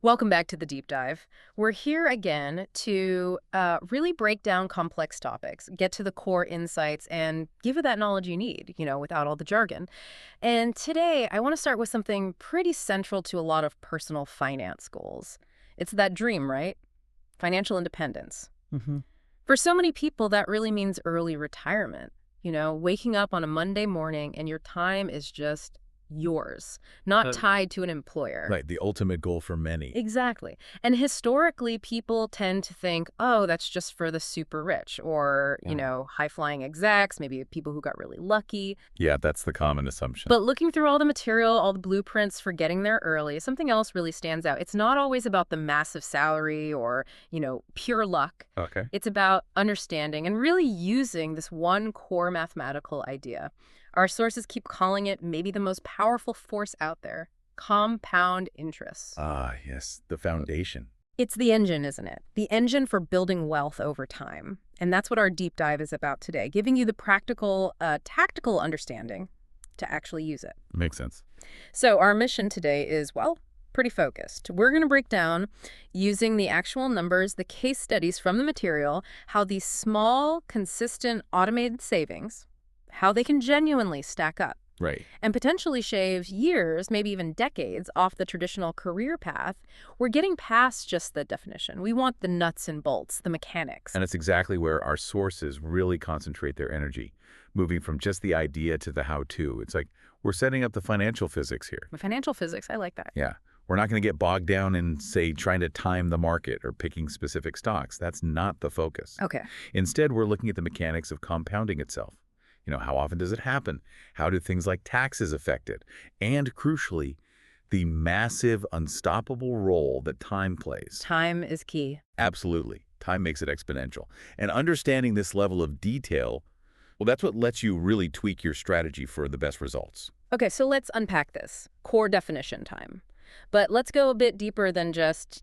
Welcome back to the deep dive. We're here again to really break down complex topics, get to the core insights, and give you that knowledge you need, without all the jargon. And today, I want to start with something pretty central to a lot of personal finance goals. It's that dream, right? Financial independence. hmm For so many people, that really means early retirement. Waking up on a Monday morning and your time is just yours, not Uh, tied to an employer. Right, the ultimate goal for many. Exactly. And historically, people tend to think, oh, that's just for the super rich or, Mm. high flying execs, maybe people who got really lucky. Yeah, that's the common assumption. But looking through all the material, all the blueprints for getting there early, something else really stands out. It's not always about the massive salary or, pure luck. Okay. It's about understanding and really using this one core mathematical idea. Our sources keep calling it maybe the most powerful force out there: compound interest. Ah, yes, the foundation. It's the engine, isn't it? The engine for building wealth over time. And that's what our deep dive is about today, giving you the practical, tactical understanding to actually use it. Makes sense. So our mission today is, well, pretty focused. We're going to break down, using the actual numbers, the case studies from the material, how these small, consistent, automated savings, how they can genuinely stack up Right. and potentially shave years, maybe even decades, off the traditional career path. We're getting past just the definition. We want the nuts and bolts, the mechanics. And it's exactly where our sources really concentrate their energy, moving from just the idea to the how-to. It's like we're setting up the financial physics here. Financial physics, I like that. Yeah. We're not going to get bogged down in, say, trying to time the market or picking specific stocks. That's not the focus. Okay. Instead, we're looking at the mechanics of compounding itself. How often does it happen? How do things like taxes affect it? And crucially, the massive, unstoppable role that time plays. Time is key. Absolutely. Time makes it exponential. And understanding this level of detail, well, that's what lets you really tweak your strategy for the best results. Okay, so let's unpack this. Core definition time. But let's go a bit deeper than just,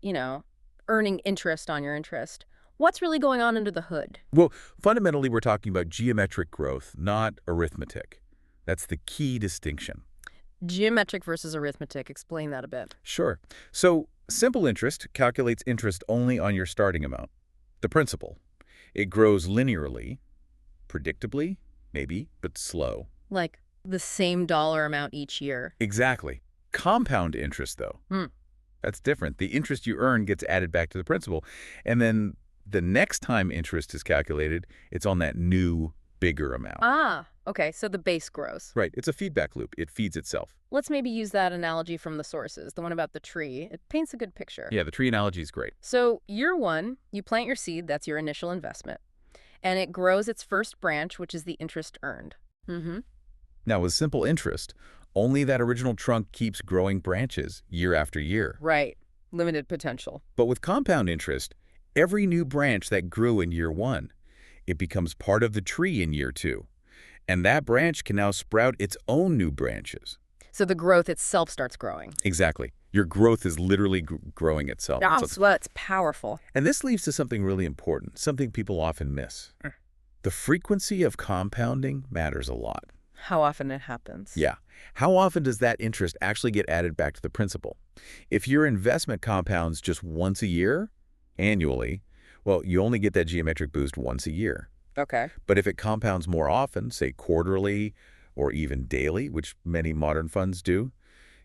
earning interest on your interest. What's really going on under the hood? Well, fundamentally, we're talking about geometric growth, not arithmetic. That's the key distinction. Geometric versus arithmetic. Explain that a bit. Sure. So, simple interest calculates interest only on your starting amount, the principal. It grows linearly, predictably, maybe, but slow. Like the same dollar amount each year. Exactly. Compound interest, though, Hmm. that's different. The interest you earn gets added back to the principal. And then the next time interest is calculated, it's on that new, bigger amount. Ah, okay, so the base grows. Right. It's a feedback loop. It feeds itself. Let's maybe use that analogy from the sources, the one about the tree. It paints a good picture. Yeah, the tree analogy is great. So year one, you plant your seed, that's your initial investment, and it grows its first branch, which is the interest earned. Mm-hmm. Now, with simple interest, only that original trunk keeps growing branches year after year. Right. Limited potential. But with compound interest, every new branch that grew in year one, it becomes part of the tree in year two. And that branch can now sprout its own new branches. So the growth itself starts growing. Exactly. Your growth is literally growing itself. Well, it's powerful. And this leads to something really important, something people often miss. The frequency of compounding matters a lot. How often it happens. Yeah. How often does that interest actually get added back to the principal? If your investment compounds just once a year, annually, well, you only get that geometric boost once a year. Okay. But if it compounds more often, say quarterly or even daily, which many modern funds do,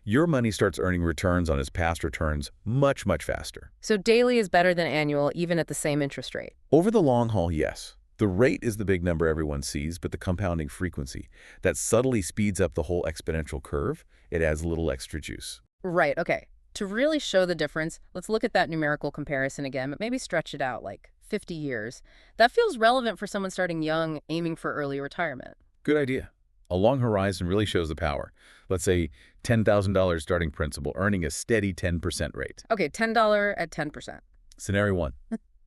your money starts earning returns on its past returns much, much faster. So daily is better than annual, even at the same interest rate. Over the long haul, yes. The rate is the big number everyone sees, but the compounding frequency, that subtly speeds up the whole exponential curve, it adds a little extra juice. Right, okay. To really show the difference, let's look at that numerical comparison again, but maybe stretch it out like 50 years. That feels relevant for someone starting young, aiming for early retirement. Good idea. A long horizon really shows the power. Let's say $10,000 starting principal, earning a steady 10% rate. Okay, $10 at 10%. Scenario one,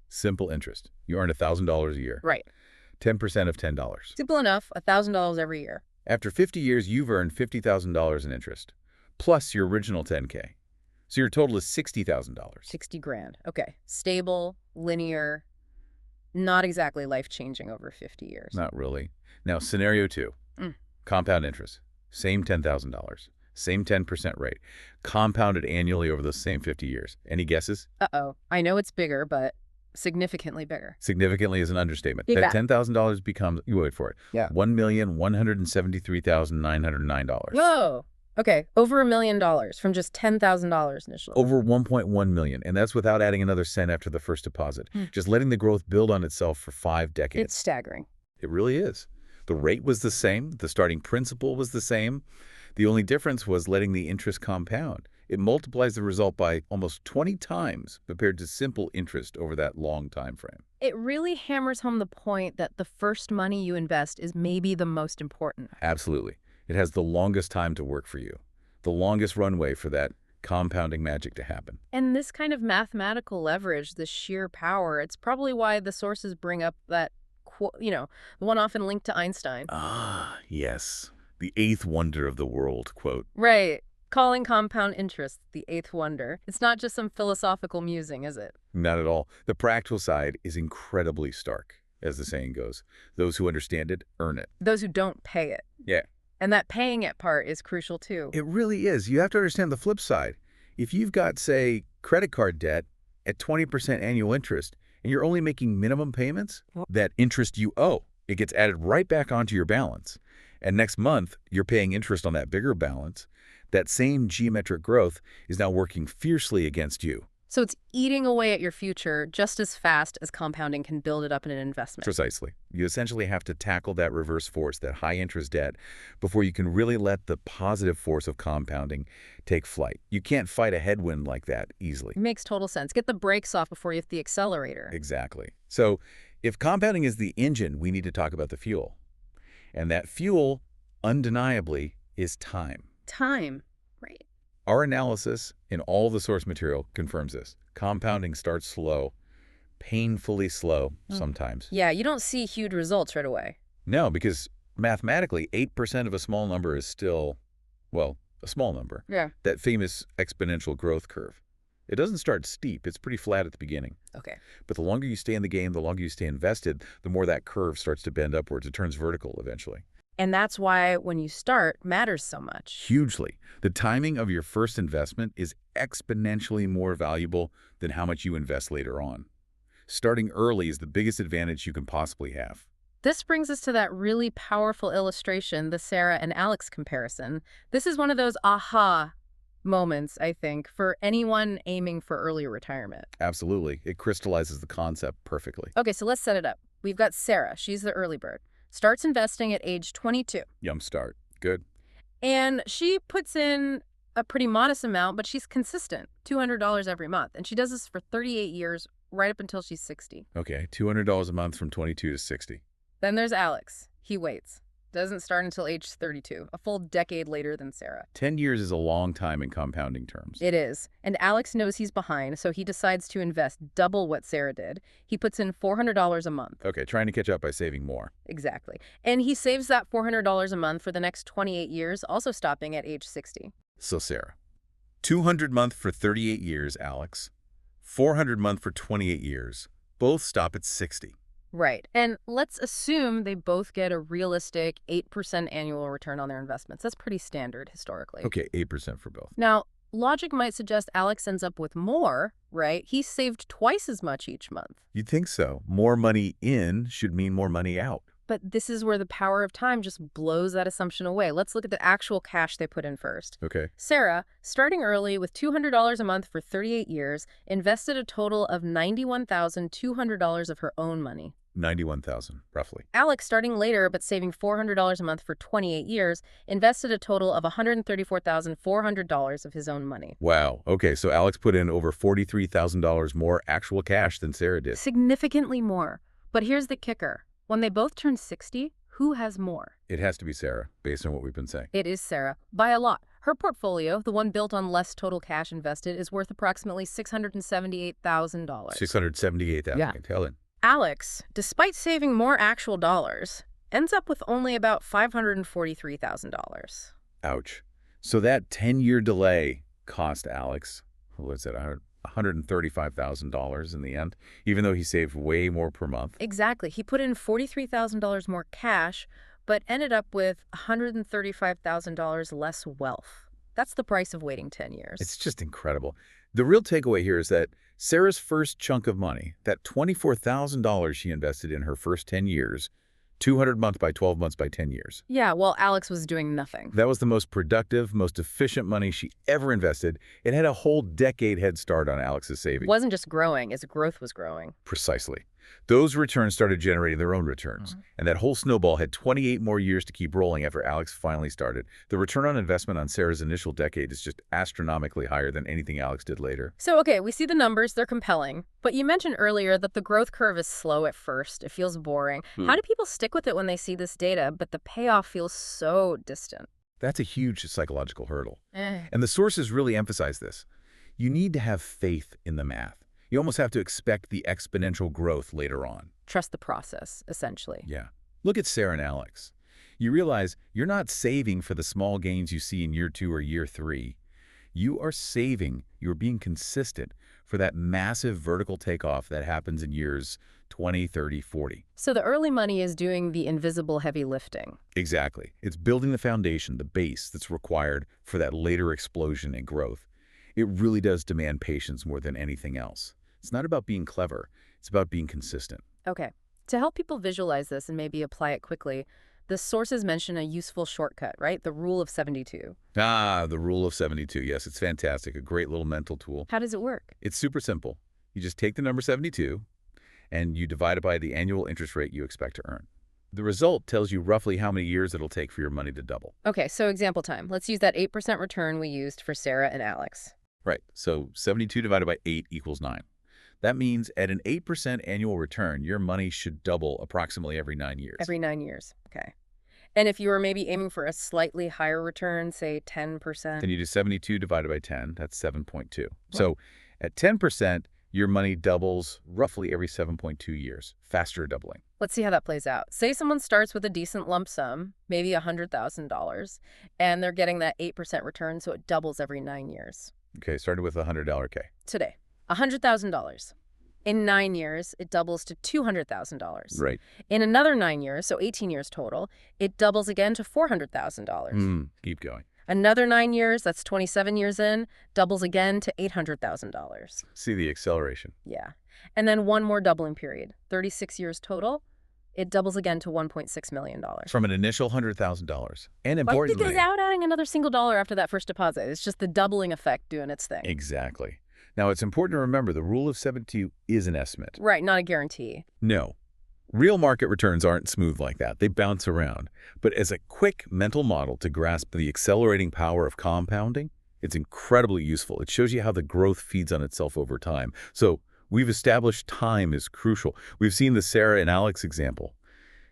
simple interest. You earn $1,000 a year, Right. 10% of $10. Simple enough, $1,000 every year. After 50 years, you've earned $50,000 in interest, plus your original 10K. So your total is $60,000. 60 grand. Okay. Stable, linear, not exactly life-changing over 50 years. Not really. Now, scenario two, Mm. compound interest. Same $10,000. Same 10% rate, compounded annually over those same 50 years. Any guesses? Uh-oh. I know it's bigger, but significantly bigger. Significantly is an understatement. Big That bet. $10,000 becomes, you wait for it, Yeah. $1,173,909. Whoa. Okay, over $1 million from just $10,000 initially. Over 1.1 million, and that's without adding another cent after the first deposit. Hmm. Just letting the growth build on itself for 5 decades. It's staggering. It really is. The rate was the same. The starting principal was the same. The only difference was letting the interest compound. It multiplies the result by almost 20 times compared to simple interest over that long time frame. It really hammers home the point that the first money you invest is maybe the most important. Absolutely. It has the longest time to work for you, the longest runway for that compounding magic to happen. And this kind of mathematical leverage, this sheer power, it's probably why the sources bring up that, the one often linked to Einstein. Ah, yes. The eighth wonder of the world, quote. Right. Calling compound interest the eighth wonder. It's not just some philosophical musing, is it? Not at all. The practical side is incredibly stark, as the saying goes. Those who understand it earn it. Those who don't pay it. Yeah. And that paying it part is crucial too. It really is. You have to understand the flip side. If you've got, say, credit card debt at 20% annual interest, and you're only making minimum payments, that interest you owe, it gets added right back onto your balance. And next month, you're paying interest on that bigger balance. That same geometric growth is now working fiercely against you. So it's eating away at your future just as fast as compounding can build it up in an investment. Precisely. You essentially have to tackle that reverse force, that high interest debt, before you can really let the positive force of compounding take flight. You can't fight a headwind like that easily. It makes total sense. Get the brakes off before you hit the accelerator. Exactly. So if compounding is the engine, we need to talk about the fuel. And that fuel, undeniably, is time. Time. Right. Our analysis in all the source material confirms this. Compounding starts slow, painfully slow sometimes. Yeah, you don't see huge results right away. No, because mathematically, 8% of a small number is still, well, a small number. Yeah. That famous exponential growth curve. It doesn't start steep. It's pretty flat at the beginning. Okay. But the longer you stay in the game, the longer you stay invested, the more that curve starts to bend upwards. It turns vertical eventually. And that's why when you start matters so much. Hugely. The timing of your first investment is exponentially more valuable than how much you invest later on. Starting early is the biggest advantage you can possibly have. This brings us to that really powerful illustration, the Sarah and Alex comparison. This is one of those aha moments, I think, for anyone aiming for early retirement. Absolutely. It crystallizes the concept perfectly. Okay, so let's set it up. We've got Sarah. She's the early bird. Starts investing at age 22. Yum start. Good. And she puts in a pretty modest amount, but she's consistent, $200 every month. And she does this for 38 years, right up until she's 60. Okay, $200 a month from 22 to 60. Then there's Alex. He waits. Doesn't start until age 32, a full decade later than Sarah. 10 years is a long time in compounding terms. It is. And Alex knows he's behind, so he decides to invest double what Sarah did. He puts in $400 a month. Okay, trying to catch up by saving more. Exactly. And he saves that $400 a month for the next 28 years, also stopping at age 60. So Sarah, 200 month for 38 years, Alex. 400 month for 28 years. Both stop at 60. Right. And let's assume they both get a realistic 8% annual return on their investments. That's pretty standard historically. Okay, 8% for both. Now, logic might suggest Alex ends up with more, right? He saved twice as much each month. You'd think so. More money in should mean more money out. But this is where the power of time just blows that assumption away. Let's look at the actual cash they put in first. Okay. Sarah, starting early with $200 a month for 38 years, invested a total of $91,200 of her own money. 91,000, roughly. Alex, starting later but saving $400 a month for 28 years, invested a total of $134,400 of his own money. Wow. Okay, so Alex put in over $43,000 more actual cash than Sarah did. Significantly more. But here's the kicker. When they both turn 60, who has more? It has to be Sarah, based on what we've been saying. It is Sarah, by a lot. Her portfolio, the one built on less total cash invested, is worth approximately $678,000. $678,000. Yeah. Tell him. Alex, despite saving more actual dollars, ends up with only about $543,000. Ouch. So that 10-year delay cost Alex, what's it, $135,000 in the end, even though he saved way more per month. Exactly. He put in $43,000 more cash, but ended up with $135,000 less wealth. That's the price of waiting 10 years. It's just incredible. The real takeaway here is that Sarah's first chunk of money, that $24,000 she invested in her first 10 years, 200 months by 12 months by 10 years. Yeah, well, Alex was doing nothing. That was the most productive, most efficient money she ever invested. It had a whole decade head start on Alex's It savings. wasn't just growing, its growth was growing. Precisely. Those returns started generating their own returns. And that whole snowball had 28 more years to keep rolling after Alex finally started. The return on investment on Sarah's initial decade is just astronomically higher than anything Alex did later. So, okay, we see the numbers, they're compelling. But you mentioned earlier that the growth curve is slow at first. It feels boring. How do people stick with it when they see this data, but the payoff feels so distant? That's a huge psychological hurdle. Eh. And the sources really emphasize this. You need to have faith in the math. You almost have to expect the exponential growth later on. Trust the process, essentially. Yeah. Look at Sarah and Alex. You realize you're not saving for the small gains you see in year 2 or year 3. You are saving, you're being consistent for that massive vertical takeoff that happens in years 20, 30, 40. So the early money is doing the invisible heavy lifting. Exactly. It's building the foundation, the base that's required for that later explosion and growth. It really does demand patience more than anything else. It's not about being clever. It's about being consistent. Okay. To help people visualize this and maybe apply it quickly, the sources mention a useful shortcut, right? The rule of 72. The rule of 72. Yes, it's fantastic. A great little mental tool. How does it work? It's super simple. You just take the number 72 and you divide it by the annual interest rate you expect to earn. The result tells you roughly how many years it'll take for your money to double. Okay, so example time. Let's use that 8% return we used for Sarah and Alex. Right. So 72 divided by 8 equals 9. That means at an 8% annual return, your money should double approximately every 9 years. Every 9 years. Okay. And if you were maybe aiming for a slightly higher return, say 10%. Then you do 72 divided by 10. That's 7.2. So at 10%, your money doubles roughly every 7.2 years. Faster doubling. Let's see how that plays out. Say someone starts with a decent lump sum, maybe $100,000, and they're getting that 8% return, so it doubles every 9 years. Okay, started with a $100 K. Today, $100,000. In 9 years, it doubles to $200,000. Right. In another 9 years, so 18 years total, it doubles again to $400,000. Keep going. Another 9 years, that's 27 years in, doubles again to $800,000. See the acceleration. Yeah. And then one more doubling period, 36 years total, it doubles again to $1.6 million. From an initial $100,000. And But importantly... because without adding another single dollar after that first deposit, it's just the doubling effect doing its thing. Exactly. Now, it's important to remember the rule of 72 is an estimate. Right, not a guarantee. No. Real market returns aren't smooth like that. They bounce around. But as a quick mental model to grasp the accelerating power of compounding, it's incredibly useful. It shows you how the growth feeds on itself over time. So we've established time is crucial. We've seen the Sarah and Alex example.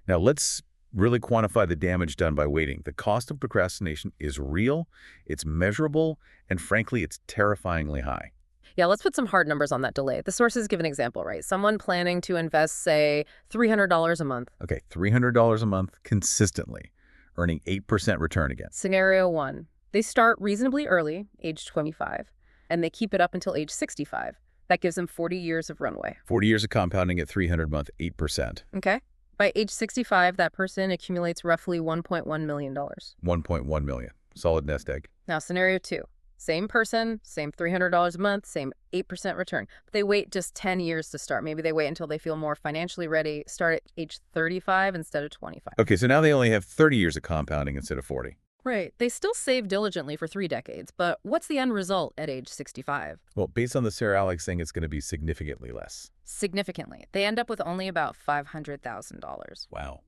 Now let's really quantify the damage done by waiting. The cost of procrastination is real, it's measurable, and frankly, it's terrifyingly high. Yeah, let's put some hard numbers on that delay. The sources give an example, right? Someone planning to invest, say, $300 a month. Okay, $300 a month consistently, earning 8% return again. Scenario 1. They start reasonably early, age 25, and they keep it up until age 65. That gives them 40 years of runway. 40 years of compounding at 300 a month, 8%. Okay? By age 65, that person accumulates roughly $1.1 million. 1.1 million. Solid nest egg. Now, scenario 2. Same person, same $300 a month, same 8% return. But they wait just 10 years to start. Maybe they wait until they feel more financially ready, start at age 35 instead of 25. Okay, so now they only have 30 years of compounding instead of 40. Right. They still save diligently for 3 decades, but what's the end result at age 65? Well, based on the Sarah Alex thing, it's going to be significantly less. Significantly. They end up with only about $500,000. Wow.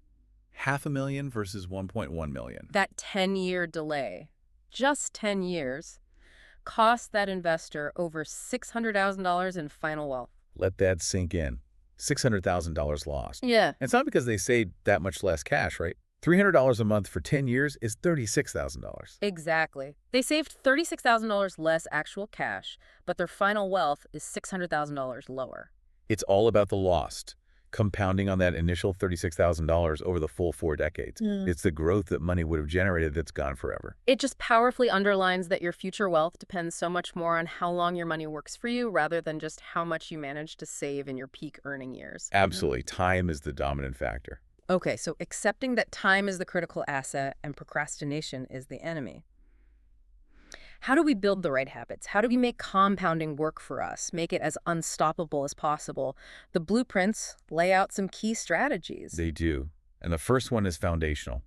$500,000 versus 1.1 million. That 10-year delay, just 10 years, cost that investor over $600,000 in final wealth. Let that sink in. $600,000 lost. Yeah. And it's not because they saved that much less cash, right? $300 a month for 10 years is $36,000. Exactly. They saved $36,000 less actual cash, but their final wealth is $600,000 lower. It's all about the lost, compounding on that initial $36,000 over the full 4 decades. It's the growth that money would have generated that's gone forever. It just powerfully underlines that your future wealth depends so much more on how long your money works for you rather than just how much you manage to save in your peak earning years. Absolutely. Time is the dominant factor. Okay, so accepting that time is the critical asset and procrastination is the enemy. How do we build the right habits? How do we make compounding work for us, make it as unstoppable as possible? The blueprints lay out some key strategies. They do. And the first one is foundational.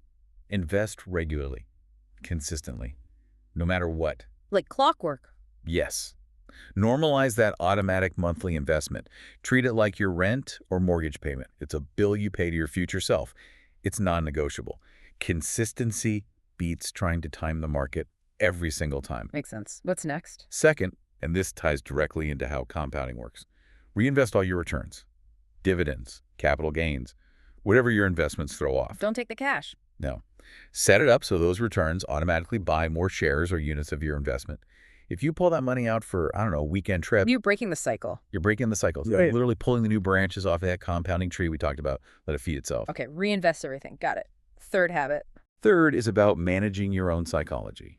Invest regularly, consistently, no matter what. Like clockwork. Yes. Normalize that automatic monthly investment. Treat it like your rent or mortgage payment. It's a bill you pay to your future self. It's non-negotiable. Consistency beats trying to time the market every single time. Makes sense. What's next? Second, and this ties directly into how compounding works, reinvest all your returns, dividends, capital gains, whatever your investments throw off. Don't take the cash. No. Set it up so those returns automatically buy more shares or units of your investment. If you pull that money out for, I don't know, a weekend trip, You're breaking the cycle. you're breaking the cycle. Right. Literally pulling the new branches off of that compounding tree we talked about. Let it feed itself. Okay, reinvest everything. Got it. Third habit. Third is about managing your own psychology.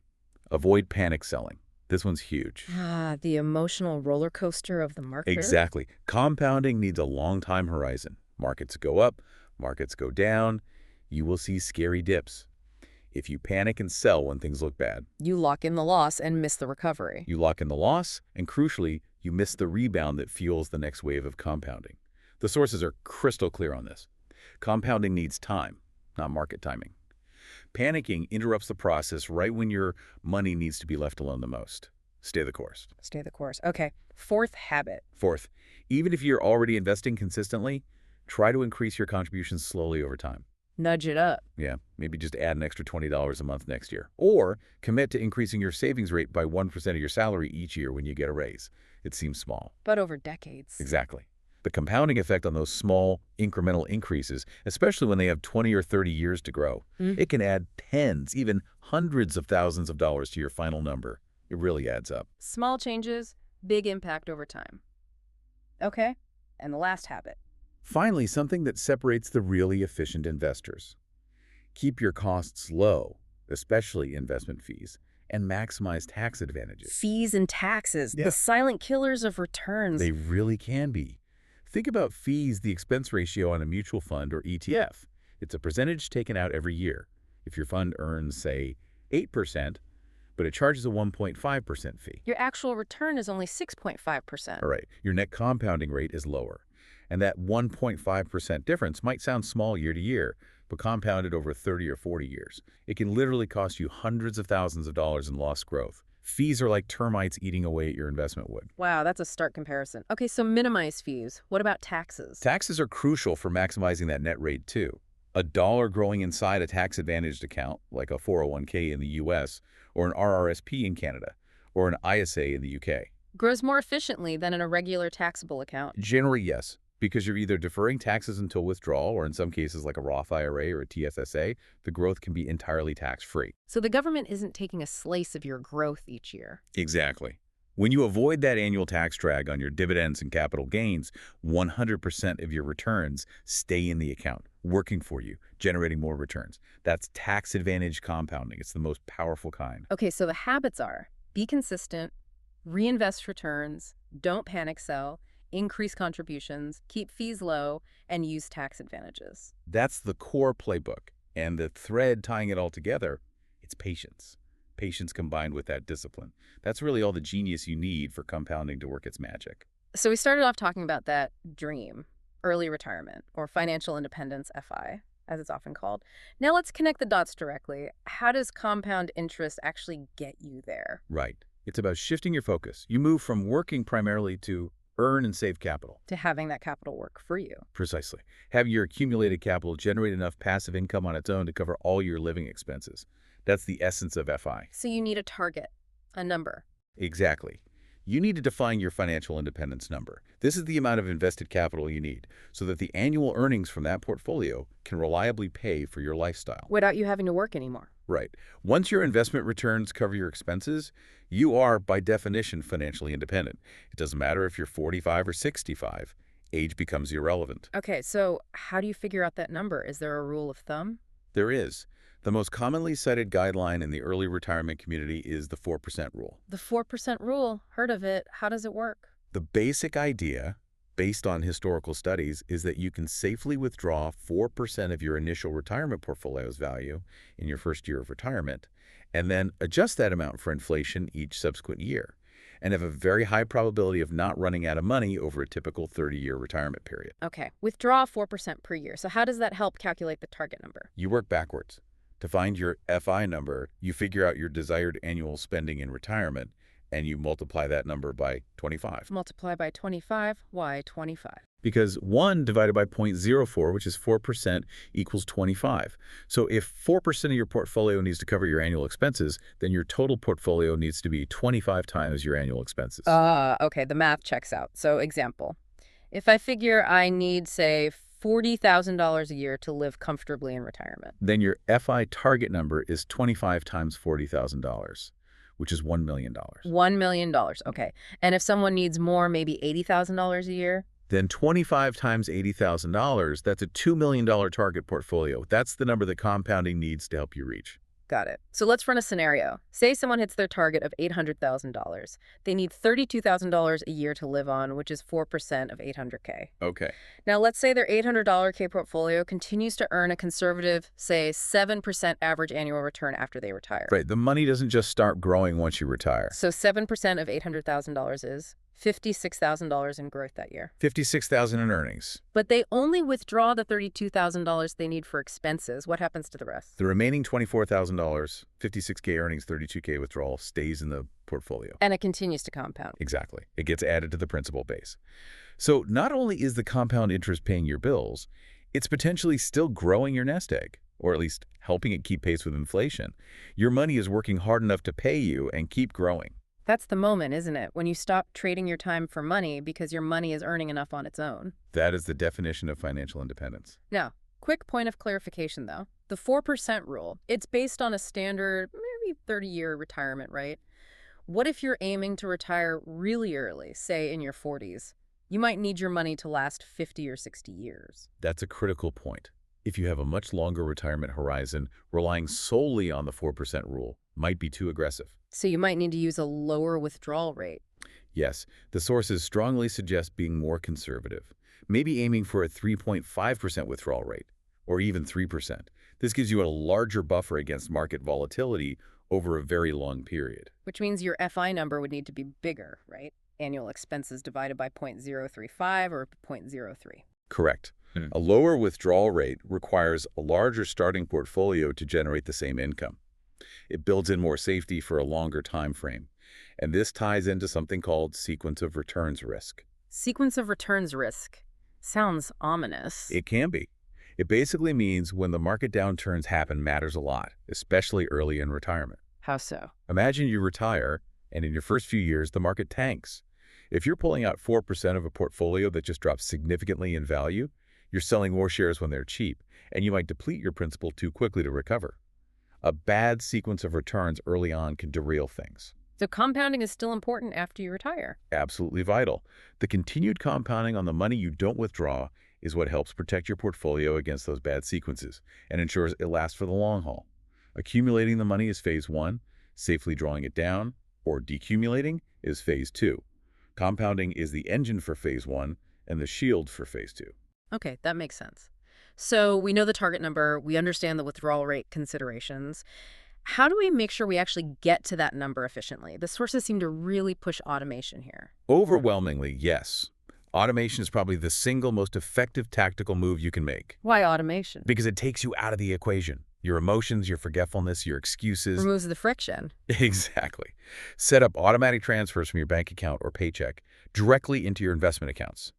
Avoid panic selling. This one's huge. The emotional roller coaster of the market. Exactly. Compounding needs a long time horizon. Markets go up, markets go down. You will see scary dips. If you panic and sell when things look bad, You lock in the loss and miss the recovery. you lock in the loss, and crucially, you miss the rebound that fuels the next wave of compounding. The sources are crystal clear on this. Compounding needs time, not market timing. Panicking interrupts the process right when your money needs to be left alone the most. Stay the course. Stay the course. Okay, fourth habit. Fourth, even if you're already investing consistently, try to increase your contributions slowly over time. Nudge it up. Yeah, maybe just add an extra $20 a month next year. Or commit to increasing your savings rate by 1% of your salary each year when you get a raise. It seems small. But over decades. Exactly. The compounding effect on those small, incremental increases, especially when they have 20 or 30 years to grow, it can add tens, even hundreds of thousands of dollars to your final number. It really adds up. Small changes, big impact over time. Okay, and the last habit. Finally, something that separates the really efficient investors. Keep your costs low, especially investment fees, and maximize tax advantages. Fees and taxes, Yeah. the silent killers of returns. They really can be. Think about fees, the expense ratio on a mutual fund or ETF. It's a percentage taken out every year. If your fund earns, say, 8%, but it charges a 1.5% fee. Your actual return is only 6.5%. All right, your net compounding rate is lower. And that 1.5% difference might sound small year to year, but compounded over 30 or 40 years, it can literally cost you hundreds of thousands of dollars in lost growth. Fees are like termites eating away at your investment wood. Wow, that's a stark comparison. Okay, so minimize fees. What about taxes? Taxes are crucial for maximizing that net rate too. A dollar growing inside a tax-advantaged account, like a 401k in the US, or an RRSP in Canada, or an ISA in the UK. Grows more efficiently than in a regular taxable account. Generally, yes, because you're either deferring taxes until withdrawal, or in some cases like a Roth IRA or a TFSA, the growth can be entirely tax-free. So the government isn't taking a slice of your growth each year. Exactly. When you avoid that annual tax drag on your dividends and capital gains, 100% of your returns stay in the account, working for you, generating more returns. That's tax-advantaged compounding. It's the most powerful kind. Okay, so the habits are be consistent, reinvest returns, don't panic sell, increase contributions, keep fees low, and use tax advantages. That's the core playbook. And the thread tying it all together, it's patience. Patience combined with that discipline. That's really all the genius you need for compounding to work its magic. So we started off talking about that dream, early retirement, or financial independence, FI, as it's often called. Now let's connect the dots directly. How does compound interest actually get you there? Right. It's about shifting your focus. You move from working primarily to earn and save capital. To having that capital work for you. Precisely. Have your accumulated capital generate enough passive income on its own to cover all your living expenses. That's the essence of FI. So you need a target, a number. Exactly. You need to define your financial independence number. This is the amount of invested capital you need so that the annual earnings from that portfolio can reliably pay for your lifestyle. Without you having to work anymore. Right. Once your investment returns cover your expenses, you are, by definition, financially independent. It doesn't matter if you're 45 or 65. Age becomes irrelevant. Okay, so how do you figure out that number? Is there a rule of thumb? There is. The most commonly cited guideline in the early retirement community is the 4% rule. The 4% rule. Heard of it. How does it work? The basic idea, based on historical studies, is that you can safely withdraw 4% of your initial retirement portfolio's value in your first year of retirement, and then adjust that amount for inflation each subsequent year, and have a very high probability of not running out of money over a typical 30-year retirement period. Okay, withdraw 4% per year. So how does that help calculate the target number? You work backwards. To find your FI number, you figure out your desired annual spending in retirement, and you multiply that number by 25. Multiply by 25. Why 25? Because 1 divided by 0.04, which is 4%, equals 25. So if 4% of your portfolio needs to cover your annual expenses, then your total portfolio needs to be 25 times your annual expenses. Okay, the math checks out. So example, if I figure I need, say, $40,000 a year to live comfortably in retirement. Then your FI target number is 25 times $40,000, which is $1 million. $1 million, okay. And if someone needs more, maybe $80,000 a year? Then 25 times $80,000, that's a $2 million target portfolio. That's the number that compounding needs to help you reach. Got it. So let's run a scenario. Say someone hits their target of $800,000. They need $32,000 a year to live on, which is 4% of $800K. Okay. Now, let's say their $800K portfolio continues to earn a conservative, say, 7% average annual return after they retire. Right. The money doesn't just start growing once you retire. So 7% of $800,000 is $56,000 in growth that year. $56,000 in earnings. But they only withdraw the $32,000 they need for expenses. What happens to the rest? The remaining $24,000, $56K earnings, $32K withdrawal, stays in the portfolio. And it continues to compound. Exactly. It gets added to the principal base. So not only is the compound interest paying your bills, it's potentially still growing your nest egg, or at least helping it keep pace with inflation. Your money is working hard enough to pay you and keep growing. That's the moment, isn't it? When you stop trading your time for money because your money is earning enough on its own. That is the definition of financial independence. Now, quick point of clarification, though. The 4% rule, it's based on a standard, maybe 30-year retirement, right? What if you're aiming to retire really early, say in your 40s? You might need your money to last 50 or 60 years. That's a critical point. If you have a much longer retirement horizon, relying solely on the 4% rule might be too aggressive. So you might need to use a lower withdrawal rate. Yes, the sources strongly suggest being more conservative, maybe aiming for a 3.5% withdrawal rate, or even 3%. This gives you a larger buffer against market volatility over a very long period. Which means your FI number would need to be bigger, right? Annual expenses divided by 0.035 or 0.03. Correct. A lower withdrawal rate requires a larger starting portfolio to generate the same income. It builds in more safety for a longer time frame. And this ties into something called sequence of returns risk. Sequence of returns risk. Sounds ominous. It can be. It basically means when the market downturns happen matters a lot, especially early in retirement. How so? Imagine you retire, and in your first few years, the market tanks. If you're pulling out 4% of a portfolio that just drops significantly in value, you're selling more shares when they're cheap, and you might deplete your principal too quickly to recover. A bad sequence of returns early on can derail things. So compounding is still important after you retire. Absolutely vital. The continued compounding on the money you don't withdraw is what helps protect your portfolio against those bad sequences and ensures it lasts for the long haul. Accumulating the money is phase 1, safely drawing it down, or decumulating, is phase 2. Compounding is the engine for phase 1 and the shield for phase 2. Okay, that makes sense. So we know the target number, we understand the withdrawal rate considerations. How do we make sure we actually get to that number efficiently? The sources seem to really push automation here. Overwhelmingly, yes. Automation is probably the single most effective tactical move you can make. Why automation? Because it takes you out of the equation. Your emotions, your forgetfulness, your excuses. Removes the friction. Exactly. Set up automatic transfers from your bank account or paycheck directly into your investment accounts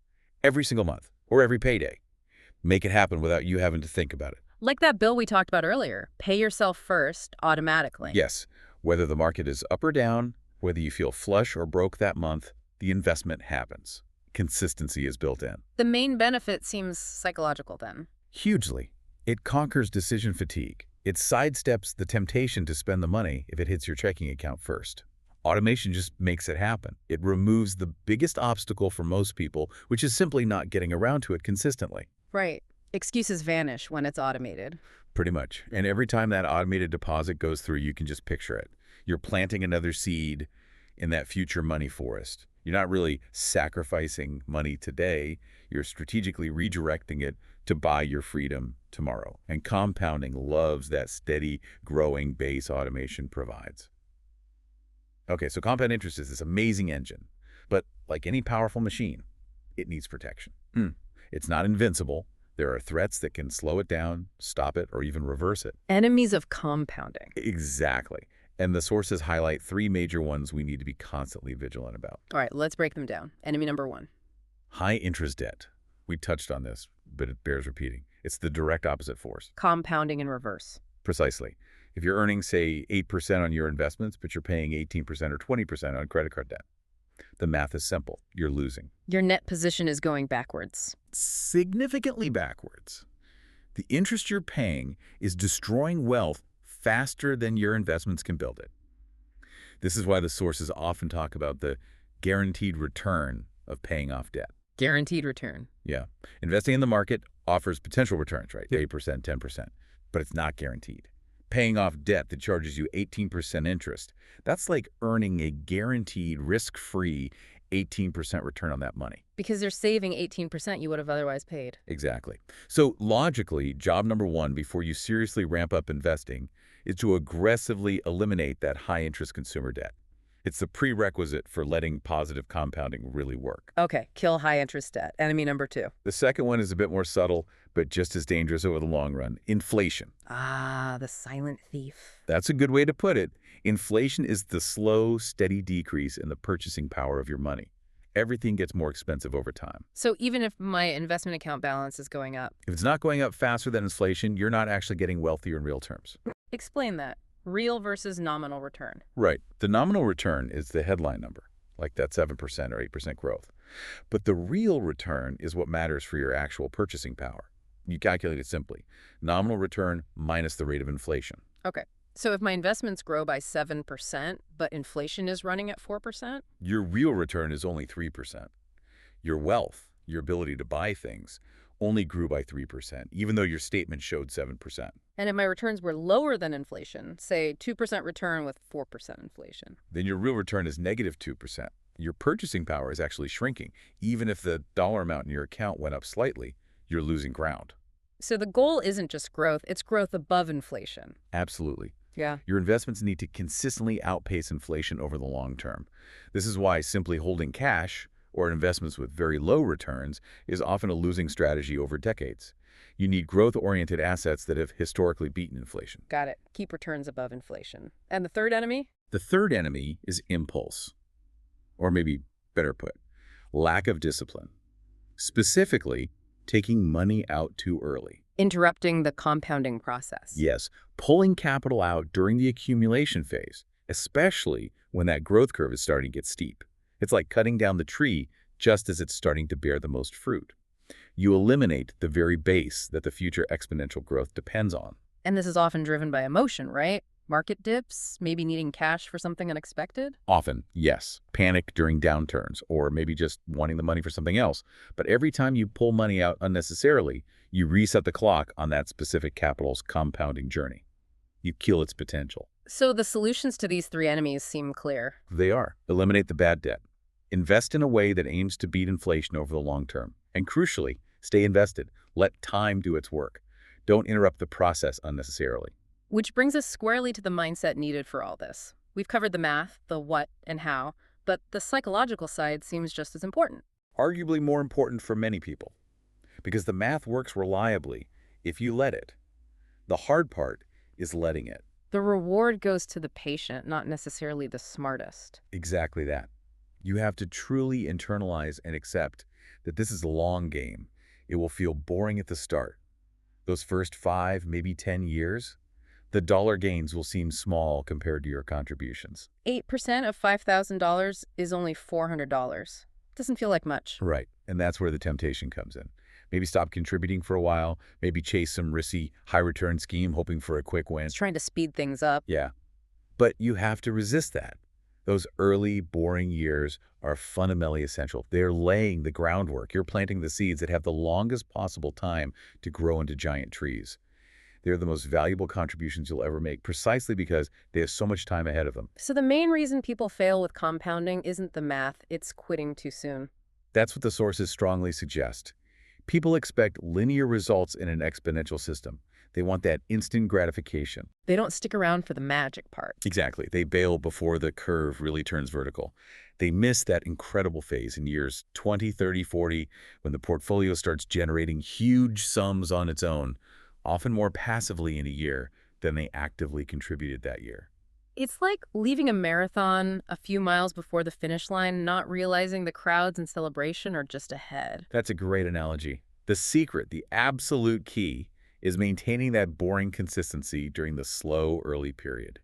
every single month or every payday. Make it happen without you having to think about it. Like that bill we talked about earlier. Pay yourself first automatically. Yes. Whether the market is up or down, whether you feel flush or broke that month, the investment happens. Consistency is built in. The main benefit seems psychological then. Hugely. It conquers decision fatigue. It sidesteps the temptation to spend the money if it hits your checking account first. Automation just makes it happen. It removes the biggest obstacle for most people, which is simply not getting around to it consistently. Right. Excuses vanish when it's automated. Pretty much. And every time that automated deposit goes through, you can just picture it. You're planting another seed in that future money forest. You're not really sacrificing money today. You're strategically redirecting it to buy your freedom tomorrow. And compounding loves that steady, growing base automation provides. Okay, so compound interest is this amazing engine. But like any powerful machine, it needs protection. It's not invincible. There are threats that can slow it down, stop it, or even reverse it. Enemies of compounding. Exactly. And the sources highlight three major ones we need to be constantly vigilant about. All right, let's break them down. Enemy number one. High interest debt. We touched on this, but it bears repeating. It's the direct opposite force. Compounding in reverse. Precisely. If you're earning, say, 8% on your investments, but you're paying 18% or 20% on credit card debt, the math is simple. You're losing. Your net position is going backwards. Significantly backwards. The interest you're paying is destroying wealth faster than your investments can build it. This is why the sources often talk about the guaranteed return of paying off debt. Guaranteed return. Yeah. Investing in the market offers potential returns, right? 8%, 10%, but it's not guaranteed. Paying off debt that charges you 18% interest, that's like earning a guaranteed, risk-free 18% return on that money. Because you're saving 18% you would have otherwise paid. Exactly. So logically, job number one before you seriously ramp up investing is to aggressively eliminate that high-interest consumer debt. It's the prerequisite for letting positive compounding really work. Okay, kill high-interest debt. Enemy number two. The second one is a bit more subtle, but just as dangerous over the long run. Inflation. Ah, the silent thief. That's a good way to put it. Inflation is the slow, steady decrease in the purchasing power of your money. Everything gets more expensive over time. So even if my investment account balance is going up. If it's not going up faster than inflation, you're not actually getting wealthier in real terms. Explain that. Real versus nominal return. Right. The nominal return is the headline number, like that 7% or 8% growth. But the real return is what matters for your actual purchasing power. You calculate it simply. Nominal return minus the rate of inflation. Okay. So if my investments grow by 7%, but inflation is running at 4%? Your real return is only 3%. Your wealth, your ability to buy things, only grew by 3%, even though your statement showed 7%. And if my returns were lower than inflation, say 2% return with 4% inflation? Then your real return is negative 2%. Your purchasing power is actually shrinking. Even if the dollar amount in your account went up slightly, you're losing ground. So the goal isn't just growth, it's growth above inflation. Absolutely. Yeah. Your investments need to consistently outpace inflation over the long term. This is why simply holding cash or investments with very low returns is often a losing strategy over decades. You need growth-oriented assets that have historically beaten inflation. Got it. Keep returns above inflation. And the third enemy? The third enemy is impulse, or maybe better put, lack of discipline. Specifically, taking money out too early. Interrupting the compounding process. Yes, pulling capital out during the accumulation phase, especially when that growth curve is starting to get steep. It's like cutting down the tree just as it's starting to bear the most fruit. You eliminate the very base that the future exponential growth depends on. And this is often driven by emotion, right? Market dips, maybe needing cash for something unexpected? Often, yes. Panic during downturns, or maybe just wanting the money for something else. But every time you pull money out unnecessarily, you reset the clock on that specific capital's compounding journey. You kill its potential. So the solutions to these three enemies seem clear. They are. Eliminate the bad debt. Invest in a way that aims to beat inflation over the long term. And crucially, stay invested. Let time do its work. Don't interrupt the process unnecessarily. Which brings us squarely to the mindset needed for all this. We've covered the math, the what and how, but the psychological side seems just as important. Arguably more important for many people. Because the math works reliably if you let it. The hard part is letting it. The reward goes to the patient, not necessarily the smartest. Exactly that. You have to truly internalize and accept that this is a long game. It will feel boring at the start. Those first 5, maybe 10 years, the dollar gains will seem small compared to your contributions. 8% of $5,000 is only $400. Doesn't feel like much. Right, and that's where the temptation comes in. Maybe stop contributing for a while, maybe chase some risky high-return scheme hoping for a quick win. It's trying to speed things up. Yeah, but you have to resist that. Those early, boring years are fundamentally essential. They're laying the groundwork. You're planting the seeds that have the longest possible time to grow into giant trees. They're the most valuable contributions you'll ever make precisely because they have so much time ahead of them. So the main reason people fail with compounding isn't the math, it's quitting too soon. That's what the sources strongly suggest. People expect linear results in an exponential system. They want that instant gratification. They don't stick around for the magic part. Exactly. They bail before the curve really turns vertical. They miss that incredible phase in years 20, 30, 40, when the portfolio starts generating huge sums on its own, often more passively in a year than they actively contributed that year. It's like leaving a marathon a few miles before the finish line, not realizing the crowds and celebration are just ahead. That's a great analogy. The secret, the absolute key, is maintaining that boring consistency during the slow early period.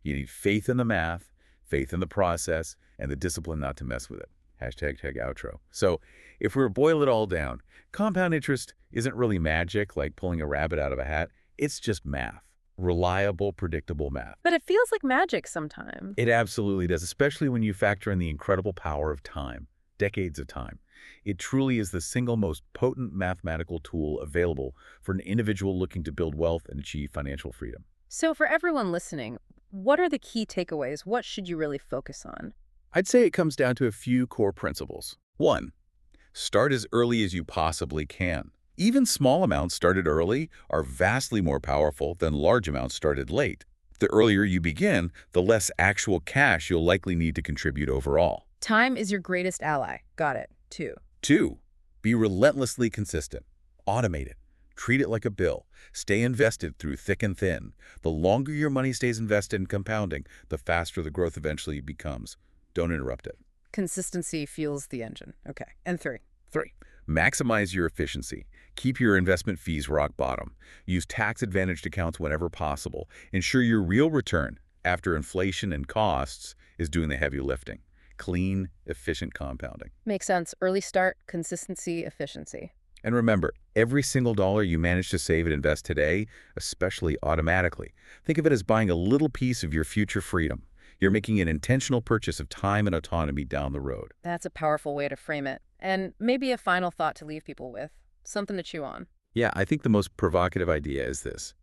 You need faith in the math, faith in the process, and the discipline not to mess with it. #outro. So if we were to boil it all down, compound interest isn't really magic like pulling a rabbit out of a hat. It's just math. Reliable, predictable math. But it feels like magic sometimes. It absolutely does, especially when you factor in the incredible power of time, decades of time. It truly is the single most potent mathematical tool available for an individual looking to build wealth and achieve financial freedom. So for everyone listening, what are the key takeaways? What should you really focus on? I'd say it comes down to a few core principles. 1. Start as early as you possibly can. Even small amounts started early are vastly more powerful than large amounts started late. The earlier you begin, the less actual cash you'll likely need to contribute overall. Time is your greatest ally. Got it. 2. 2. Be relentlessly consistent. Automate it. Treat it like a bill. Stay invested through thick and thin. The longer your money stays invested in compounding, the faster the growth eventually becomes. Don't interrupt it. Consistency fuels the engine. Okay. And 3. 3. Maximize your efficiency. Keep your investment fees rock bottom. Use tax-advantaged accounts whenever possible. Ensure your real return, after inflation and costs, is doing the heavy lifting. Clean, efficient compounding. Makes sense. Early start, consistency, efficiency. And remember, every single dollar you manage to save and invest today, especially automatically, think of it as buying a little piece of your future freedom. You're making an intentional purchase of time and autonomy down the road. That's a powerful way to frame it. And maybe a final thought to leave people with. Something to chew on. Yeah, I think the most provocative idea is this.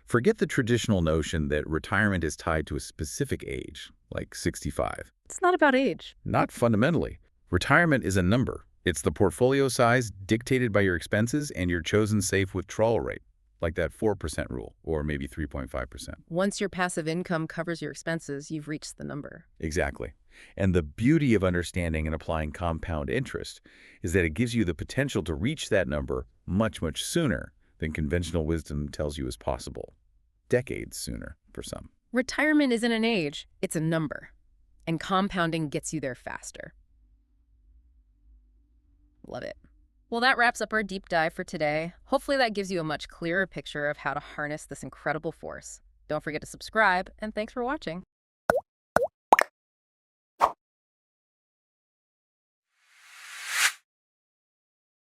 Forget the traditional notion that retirement is tied to a specific age, like 65. It's not about age. Not fundamentally. Retirement is a number. It's the portfolio size dictated by your expenses and your chosen safe withdrawal rate, like that 4% rule, or maybe 3.5%. Once your passive income covers your expenses, you've reached the number. Exactly. And the beauty of understanding and applying compound interest is that it gives you the potential to reach that number much, much sooner than conventional wisdom tells you is possible. Decades sooner for some. Retirement isn't an age, it's a number. And compounding gets you there faster. Love it. Well, that wraps up our deep dive for today. Hopefully that gives you a much clearer picture of how to harness this incredible force. Don't forget to subscribe, and thanks for watching.